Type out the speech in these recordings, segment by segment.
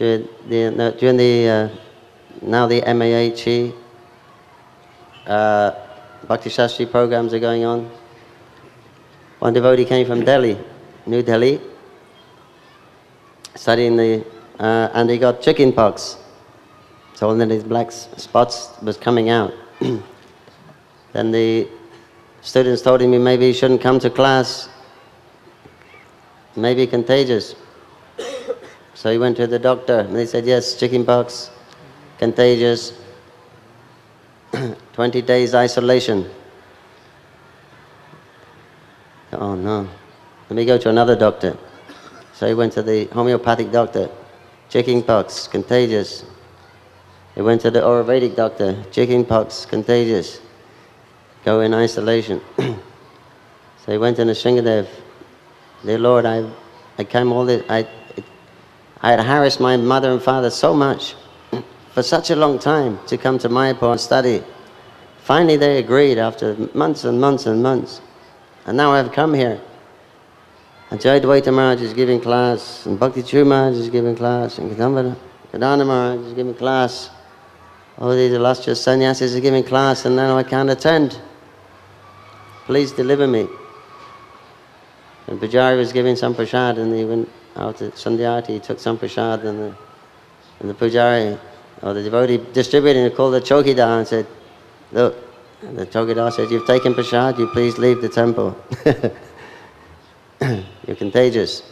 during the now the MAHE Bhakti Shastri programs are going on. One devotee came from Delhi, New Delhi, studying and he got chicken pox. So then his black spots was coming out. Then the students told him maybe he shouldn't come to class, maybe contagious. So he went to the doctor and they said, yes, chicken pox, contagious, 20 days isolation. Oh no, let me go to another doctor. So he went to the homeopathic doctor, chicken pox, contagious. He went to the Ayurvedic doctor, chicken pox, contagious. Go in isolation. So he went to Nrsingadev. Dear Lord, I came all this, I had harassed my mother and father so much for such a long time to come to Mayapur and study. Finally they agreed after months and months and months. And now I've come here. And Jayadvaita Maharaj is giving class, and Bhakti Churu Maharaj is giving class, and Kadana Maharaj is giving class. All these illustrious sannyasis are giving class, and now I can't attend. Please deliver me. And Pujari was giving some prasad, and he went out to Sandhyati, he took some prasad, and the Pujari, or the devotee distributing, he called the Chowkidar and said, look, and the Chowkidar said, you've taken prasad, you please leave the temple. You're contagious.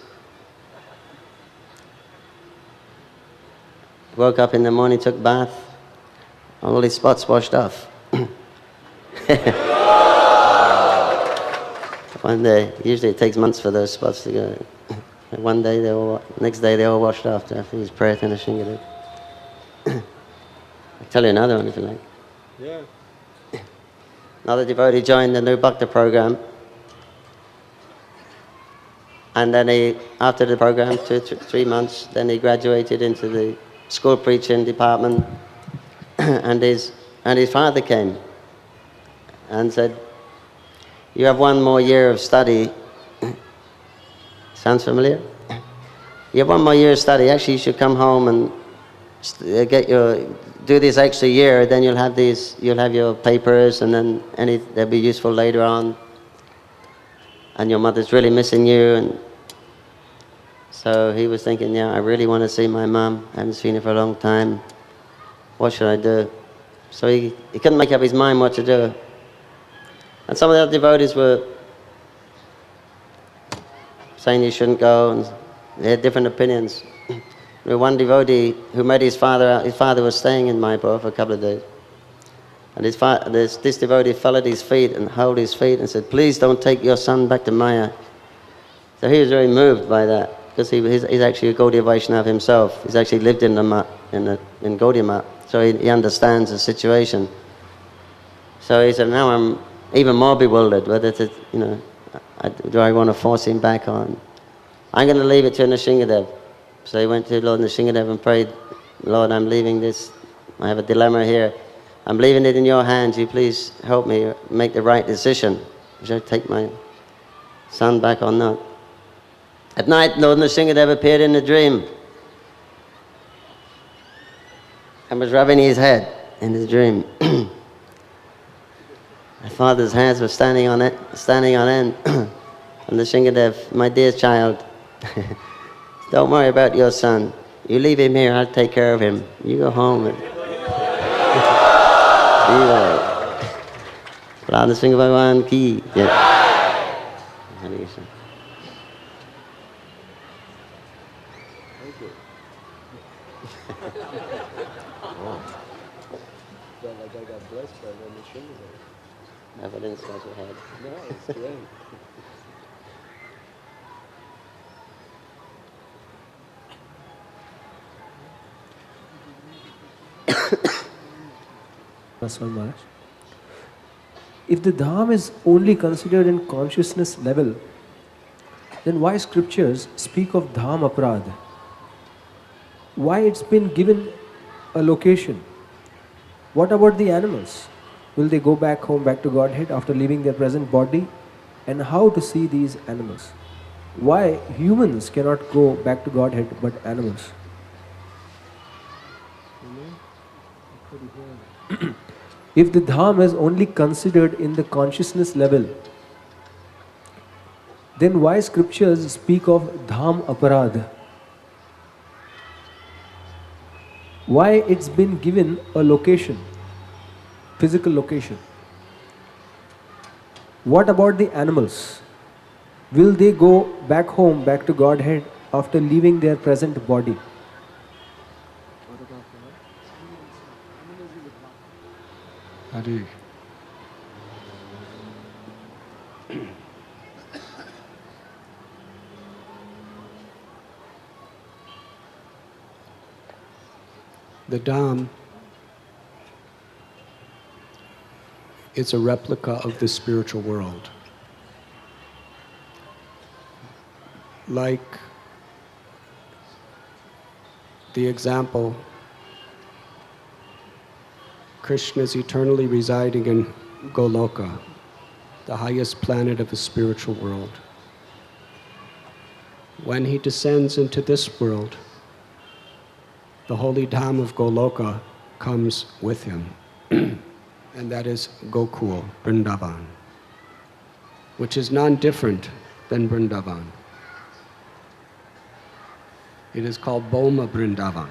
Woke up in the morning, took bath, all his spots washed off. One day, usually it takes months for those spots to go. One day, next day they all washed off after his prayer to Nrsingadev. I'll tell you another one if you like. Yeah. Another devotee joined the new Bhakta program. And then after the program, 3 months, then he graduated into the school preaching department. And his father came and said, you have 1 more year of study. Sounds familiar? You have 1 more year of study. Actually, you should come home and do this extra year. Then you'll have your papers, and then they'll be useful later on. And your mother's really missing you. And so he was thinking, yeah, I really want to see my mom. I haven't seen her for a long time. What should I do? So he couldn't make up his mind what to do. And some of the other devotees were saying he shouldn't go, and they had different opinions. One devotee who met his father was staying in Mayapur for a couple of days. And this devotee fell at his feet and held his feet and said, please don't take your son back to Maya. So he was very moved by that, because he's actually a Gaudiya Vaishnava himself. He's actually lived in Gaudiya Mat, so he understands the situation. So he said, now I'm even more bewildered whether to, do I want to force him back on? I'm going to leave it to Nrsingadev. So he went to Lord Nrsingadev and prayed, Lord, I'm leaving this, I have a dilemma here. I'm leaving it in your hands. You please help me make the right decision. Should I take my son back or not? At night, Lord Nrsingadev appeared in a dream and was rubbing his head in his dream. My father's hands were standing on end. And Nrsingadev, my dear child, don't worry about your son. You leave him here, I'll take care of him. You go home and Radha Singh Bhagwan ki. Evidence was ahead. No, it's great. If the Dham is only considered in consciousness level, then why scriptures speak of Dham Aprad? Why it's been given a location? What about the animals? Will they go back home, back to Godhead after leaving their present body? And how to see these animals? Why humans cannot go back to Godhead but animals? If the Dham is only considered in the consciousness level, then why scriptures speak of Dham Aparad? Why it's been given a location, physical location? What about the animals? Will they go back home, back to Godhead after leaving their present body? Hari. The Dham is a replica of the spiritual world. Like the example, Krishna is eternally residing in Goloka, the highest planet of the spiritual world. When he descends into this world, the holy Dham of Goloka comes with him, and that is Gokul, Vrindavan, which is non-different than Vrindavan. It is called Boma Vrindavan.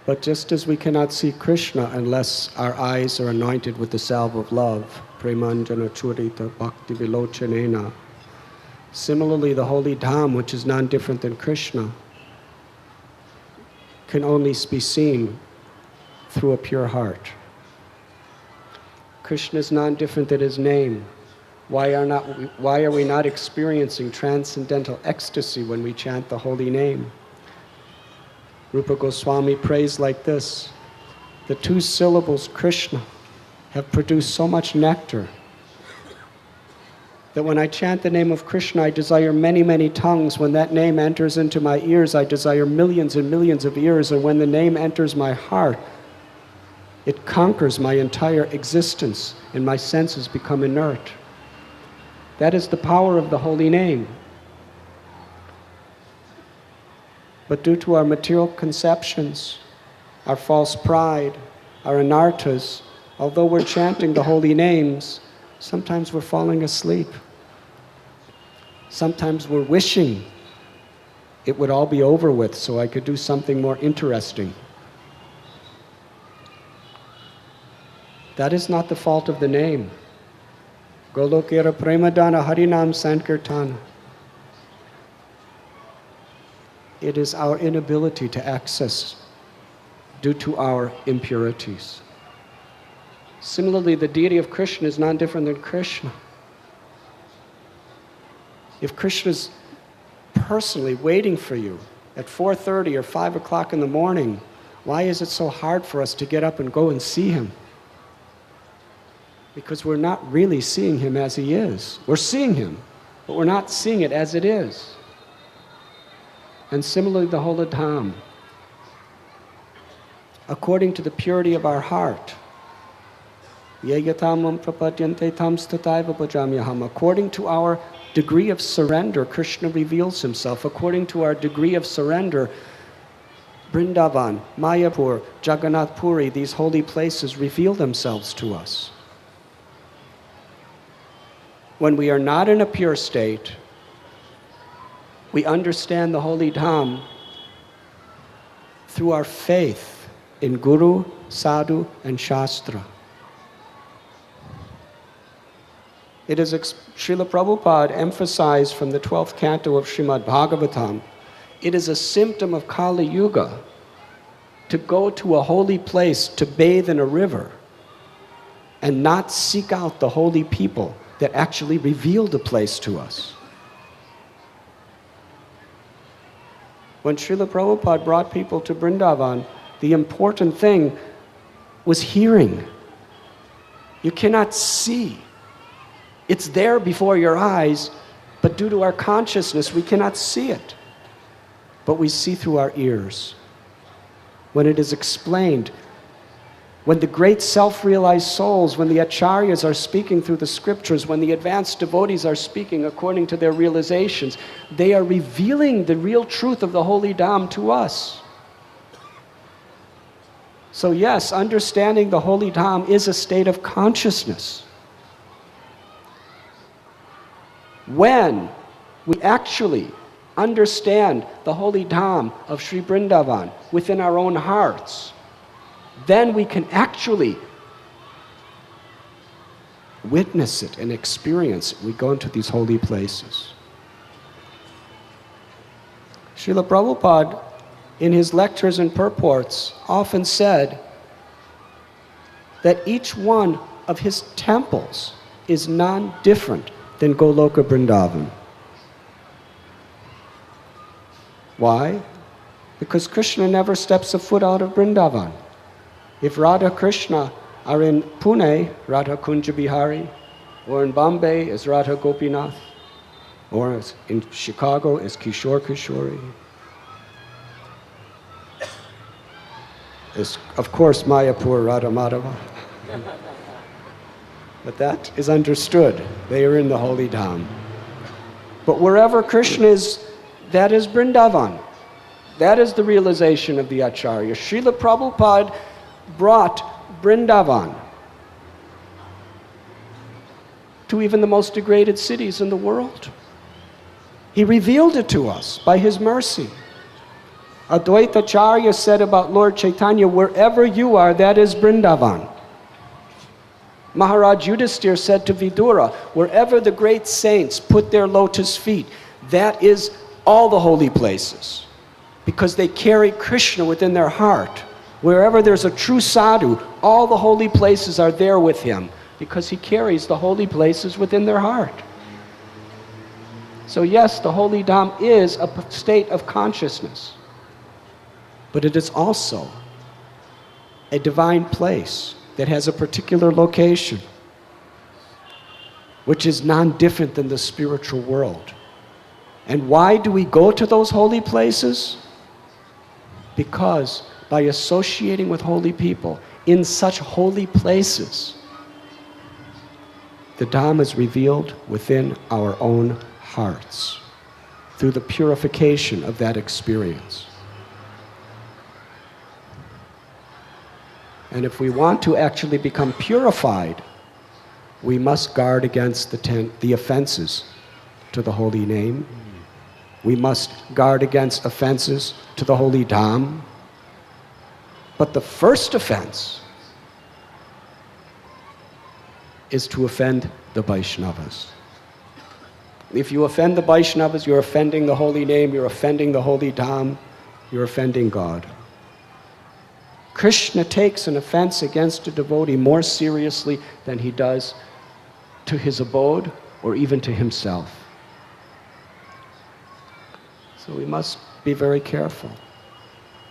But just as we cannot see Krishna unless our eyes are anointed with the salve of love, Premanjana Churita Bhakti Vilochanena, similarly the holy Dham, which is non-different than Krishna, can only be seen through a pure heart. Krishna is non-different than his name. Why are we not experiencing transcendental ecstasy when we chant the holy name? Rupa Goswami prays like this: the two syllables Krishna have produced so much nectar that when I chant the name of Krishna, I desire many, many tongues. When that name enters into my ears, I desire millions and millions of ears. And when the name enters my heart, it conquers my entire existence and my senses become inert. That is the power of the holy name. But due to our material conceptions, our false pride, our anarthas, although we're chanting the holy names, sometimes we're falling asleep. Sometimes we're wishing it would all be over with so I could do something more interesting. That is not the fault of the name. Golokera Premadana Harinam Sankirtana. It is our inability to access due to our impurities. Similarly, the deity of Krishna is not different than Krishna. If Krishna is personally waiting for you at 4:30 or 5 o'clock in the morning, why is it so hard for us to get up and go and see him? Because we're not really seeing him as he is. We're seeing him, but we're not seeing it as it is. And similarly, the holy Dham. According to the purity of our heart, according to our degree of surrender, Krishna reveals himself. According to our degree of surrender, Vrindavan, Mayapur, Jagannath Puri, these holy places reveal themselves to us. When we are not in a pure state, we understand the holy Dham through our faith in Guru, Sadhu, and Shastra. It is Srila Prabhupada emphasized from the 12th canto of Srimad Bhagavatam. It is a symptom of Kali Yuga to go to a holy place to bathe in a river and not seek out the holy people that actually reveal the place to us. When Srila Prabhupada brought people to Vrindavan, the important thing was hearing. You cannot see. It's there before your eyes, but due to our consciousness, we cannot see it. But we see through our ears. When it is explained, When the great self-realized souls, when the acharyas are speaking through the scriptures, when the advanced devotees are speaking according to their realizations, they are revealing the real truth of the holy Dham to us. So yes, understanding the holy Dham is a state of consciousness. When we actually understand the holy Dham of Sri Vrindavan within our own hearts, then we can actually witness it and experience it. We go into these holy places. Srila Prabhupada, in his lectures and purports, often said that each one of his temples is non-different than Goloka Vrindavan. Why? Because Krishna never steps a foot out of Vrindavan. If Radha Krishna are in Pune, Radha Kunja Bihari, or in Bombay is Radha Gopinath, or in Chicago is Kishore Kishori, is of course Mayapur Radha Madhava. But that is understood. They are in the holy Dham. But wherever Krishna is, that is Vrindavan. That is the realization of the Acharya. Srila Prabhupada brought Vrindavan to even the most degraded cities in the world. He revealed it to us by his mercy. Advaita Acharya said about Lord Chaitanya, wherever you are, that is Vrindavan. Maharaj Yudhisthira said to Vidura, wherever the great saints put their lotus feet, that is all the holy places, because they carry Krishna within their heart. Wherever there's a true sadhu, all the holy places are there with him, because he carries the holy places within their heart. So yes, the holy Dham is a state of consciousness, but it is also a divine place that has a particular location, which is non-different than the spiritual world. And why do we go to those holy places? Because by associating with holy people in such holy places, the Dham is revealed within our own hearts through the purification of that experience. And if we want to actually become purified, we must guard against the offenses to the holy name. We must guard against offenses to the holy Dham. But the first offense is to offend the Vaishnavas. If you offend the Vaishnavas, you're offending the holy name, you're offending the holy Dham, you're offending God. Krishna takes an offense against a devotee more seriously than he does to his abode or even to himself. So we must be very careful.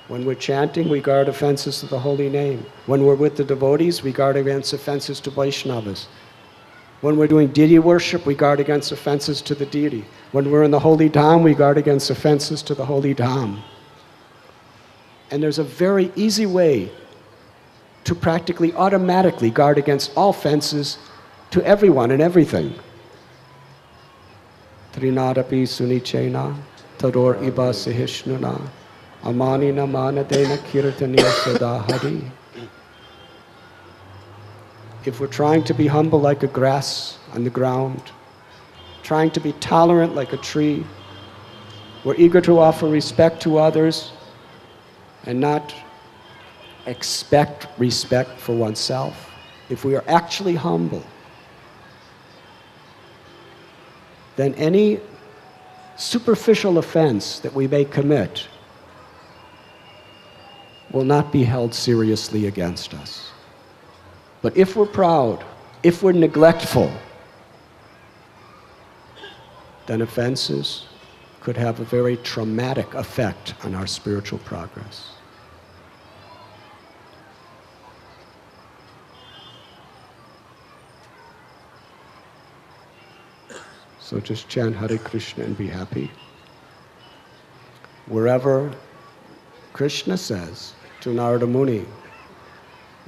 When we're chanting, we guard offenses to the holy name. When we're with the devotees, we guard against offenses to Vaishnavas. When we're doing deity worship, we guard against offenses to the deity. When we're in the holy Dham, we guard against offenses to the holy Dham. And there's a very easy way to practically automatically guard against all offenses to everyone and everything. Trinadapi sunichena, tador iba sahishnuna, amanina manadena kirtaniya sadahari. If we're trying to be humble like a grass on the ground, trying to be tolerant like a tree, we're eager to offer respect to others and not expect respect for oneself. If we are actually humble, then any superficial offense that we may commit will not be held seriously against us. But if we're proud, if we're neglectful, then offenses could have a very traumatic effect on our spiritual progress. So just chant Hare Krishna and be happy. Wherever Krishna says to Narada Muni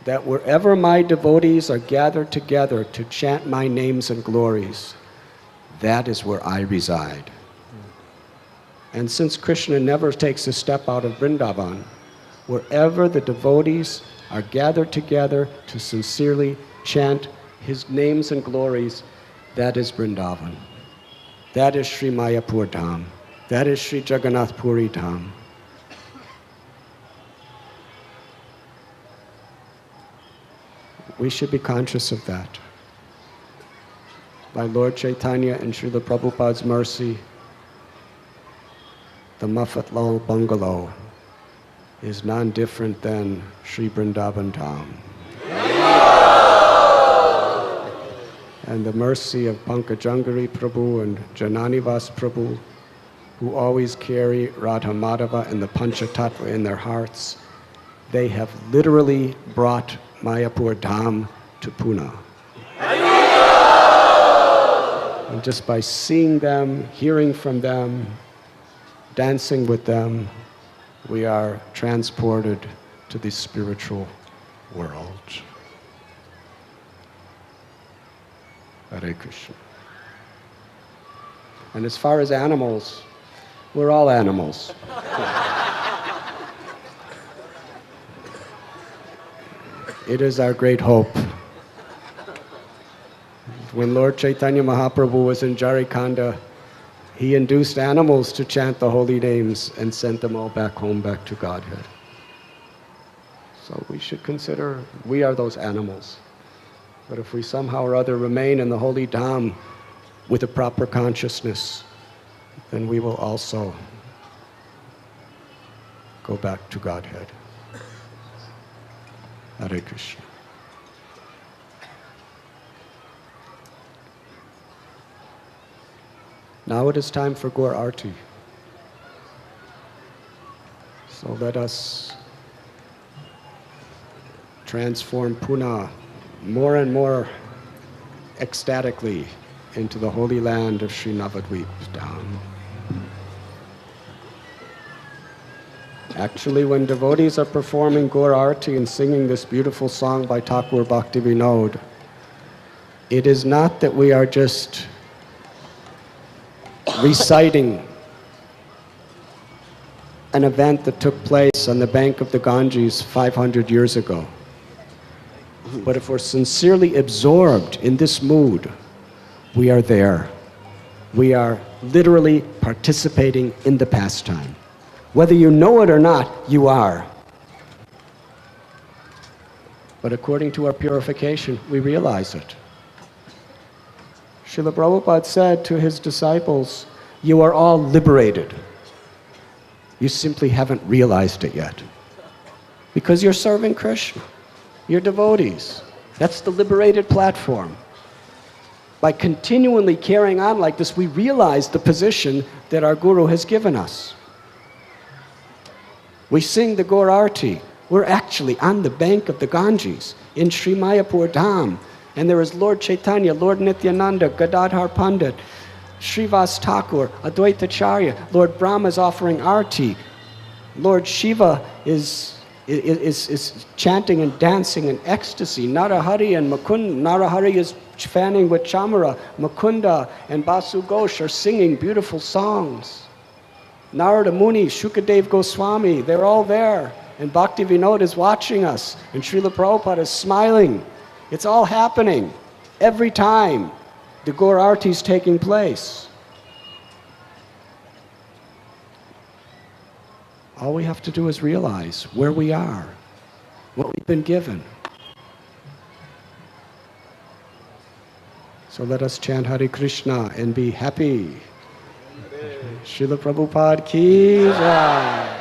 that wherever my devotees are gathered together to chant my names and glories, that is where I reside. And since Krishna never takes a step out of Vrindavan, wherever the devotees are gathered together to sincerely chant his names and glories, that is Vrindavan. That is Sri Mayapur Dham. That is Sri Jagannath Puri Dham. We should be conscious of that. By Lord Chaitanya and Srila Prabhupada's mercy, the Muffat Lal bungalow is non-different than Sri Vrindavan Dham. And the mercy of Pankajanghari Prabhu and Jananivas Prabhu, who always carry Radha Madhava and the Panchatattva in their hearts, they have literally brought Mayapur Dham to Pune. And just by seeing them, hearing from them, dancing with them, we are transported to the spiritual world. Hare Krishna. And as far as animals, we're all animals. It is our great hope. When Lord Chaitanya Mahaprabhu was in Jharikanda, he induced animals to chant the holy names and sent them all back home, back to Godhead. So we should consider we are those animals. But if we somehow or other remain in the holy Dham with a proper consciousness, then we will also go back to Godhead. Hare Krishna. Now it is time for Gaur Arti. So let us transform Pune more and more ecstatically into the holy land of Sri Navadvip Dham. Actually, when devotees are performing Gaur Arti and singing this beautiful song by Thakur Bhakti Vinod, it is not that we are just reciting an event that took place on the bank of the Ganges 500 years ago. But if we're sincerely absorbed in this mood, we are there. We are literally participating in the pastime. Whether you know it or not, you are. But according to our purification, we realize it. Srila Prabhupada said to his disciples, you are all liberated. You simply haven't realized it yet. Because you're serving Krishna. You're devotees. That's the liberated platform. By continually carrying on like this, we realize the position that our Guru has given us. We sing the Gaur Arti. We're actually on the bank of the Ganges in Sri Mayapur Dham. And there is Lord Chaitanya, Lord Nityananda, Gadadhar Pandit, Srivas Thakur, Advaita Charya. Lord Brahma is offering Arti. Lord Shiva is chanting and dancing in ecstasy. Narahari and Mukunda. Narahari is fanning with chamara. Mukunda and Basu Ghosh are singing beautiful songs. Narada Muni, Shukadev Goswami, they're all there. And Bhakti Vinod is watching us. And Srila Prabhupada is smiling. It's all happening every time the Gaur Arti is taking place. All we have to do is realize where we are, what we've been given. So let us chant Hare Krishna and be happy. Srila Prabhupada ki jai.